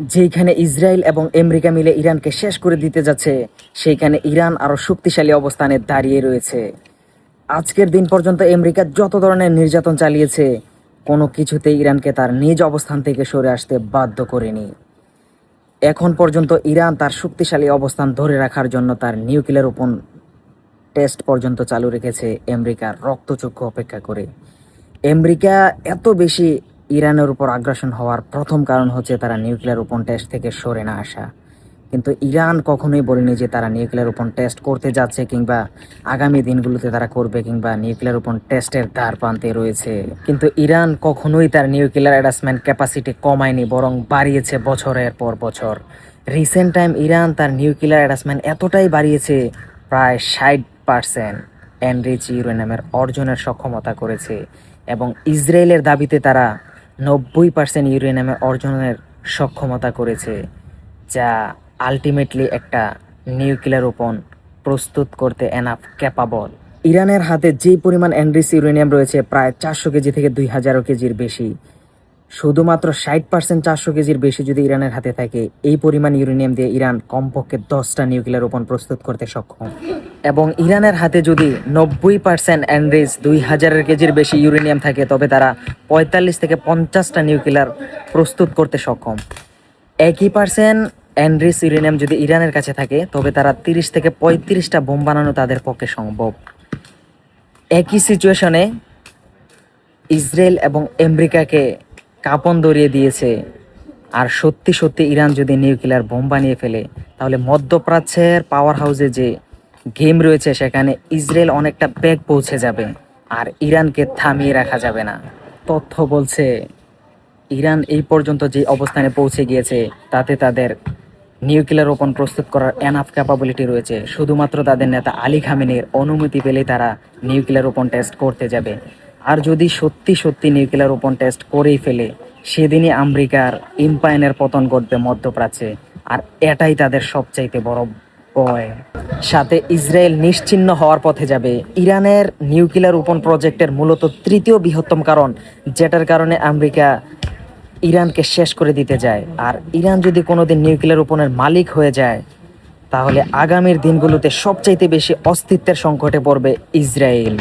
যেখানে ইসরায়েল এবং আমেরিকা মিলে ইরানকে শেষ করে দিতে যাচ্ছে, সেইখানে ইরান আরো শক্তিশালী অবস্থানে দাঁড়িয়ে রয়েছে। আজকের দিন পর্যন্ত আমেরিকা যত ধরনের নির্যাতন চালিয়েছে, কোনো কিছুতেই ইরানকে তার নিজ অবস্থান থেকে সরে আসতে বাধ্য করেনি। এখন পর্যন্ত ইরান তার শক্তিশালী অবস্থান ধরে রাখার জন্য তার নিউক্লিয়ার ওপেন টেস্ট পর্যন্ত চালু রেখেছে আমেরিকার রক্তচক্ষু অপেক্ষা করে। আমেরিকা এত বেশি ইরানের উপর আগ্রাসন হওয়ার প্রথম কারণ হচ্ছে তারা নিউক্লিয়ার ওপেন টেস্ট থেকে সরে না আসা। কিন্তু ইরান কখনোই বলেনি যে তারা নিউক্লিয়ার ওপেন টেস্ট করতে যাচ্ছে, কিংবা আগামী দিনগুলোতে তারা করবে, কিংবা নিউক্লিয়ার ওপেন টেস্টের দ্বার প্রান্তে রয়েছে। কিন্তু ইরান কখনোই তার নিউক্লিয়ার অ্যাডাসমেন্ট ক্যাপাসিটি কমায়নি, বরং বাড়িয়েছে বছরের পর বছর। রিসেন্ট টাইম ইরান তার নিউক্লিয়ার অ্যাডাসমেন্ট এতটাই বাড়িয়েছে, প্রায় 60% এনরিচ ইউরেনিয়ামের অর্জনের সক্ষমতা করেছে, এবং ইসরায়েলের দাবিতে তারা 90% ইউরেনিয়ামের অর্জনের সক্ষমতা করেছে, যা আলটিমেটলি একটা নিউক্লিয়ার ওপেন প্রস্তুত করতে এনাফ ক্যাপাবল। ইরানের হাতে যেই পরিমাণ এনরিচ ইউরেনিয়াম রয়েছে, প্রায় 400 কেজি থেকে 2000 কেজির বেশি। শুধুমাত্র 60% 400 কেজির বেশি যদি ইরানের হাতে থাকে, এই পরিমাণ ইউরেনিয়াম দিয়ে ইরান কমপক্ষে 10টা নিউক্লিয়ার ওপেন প্রস্তুত করতে সক্ষম। এবং ইরানের হাতে যদি 90% এনরিচ 2000 কেজির বেশি ইউরেনিয়াম থাকে, তবে তারা 45 থেকে 50টা নিউক্লিয়ার প্রস্তুত করতে সক্ষম। 1% এনরিচ ইউরেনিয়াম যদি ইরানের কাছে থাকে, তবে তারা 30 থেকে 35টা বোম বানানো তাদের পক্ষে সম্ভব। একই সিচুয়েশনে ইসরায়েল এবং আমেরিকাকে কাঁপন ধরিয়ে দিয়েছে। আর সত্যি সত্যি ইরান যদি নিউক্লিয়ার বোম বানিয়ে ফেলে, তাহলে মধ্যপ্রাচ্যের পাওয়ার হাউসে যে গেম রয়েছে, সেখানে ইসরায়েল অনেকটা বেগ পৌঁছে যাবে, আর ইরানকে থামিয়ে রাখা যাবে না। তথ্য বলছে ইরান এই পর্যন্ত যে অবস্থানে পৌঁছে গিয়েছে, তাতে তাদের নিউক্লিয়ার ওপেন প্রস্তুত করার এনাফ ক্যাপাবিলিটি রয়েছে। শুধুমাত্র তাদের নেতা আলী খামেনির অনুমতি পেলেই তারা নিউক্লিয়ার ওপেন টেস্ট করতে যাবে। আর যদি সত্যি সত্যি নিউক্লিয়ার ওপেন টেস্ট করেই ফেলে, সেদিনই আমেরিকার ইম্পায়ারের পতন ঘটবে মধ্যপ্রাচ্যে, আর এটাই তাদের সবচাইতে বড় ভয়। সাথে ইসরায়েল নিশ্চিহ্ন হওয়ার পথে যাবে। ইরানের নিউক্লিয়ার ওপেন প্রজেক্টের মূলত তৃতীয় বৃহত্তম কারণ, যেটার কারণে আমেরিকা ইরানকে শেষ করে দিতে যায়। আর ইরান যদি কোনোদিন নিউক্লিয়ার ওপেনের মালিক হয়ে যায়, তাহলে আগামীর দিনগুলোতে সবচাইতে বেশি অস্তিত্বের সংকটে পড়বে ইসরায়েল।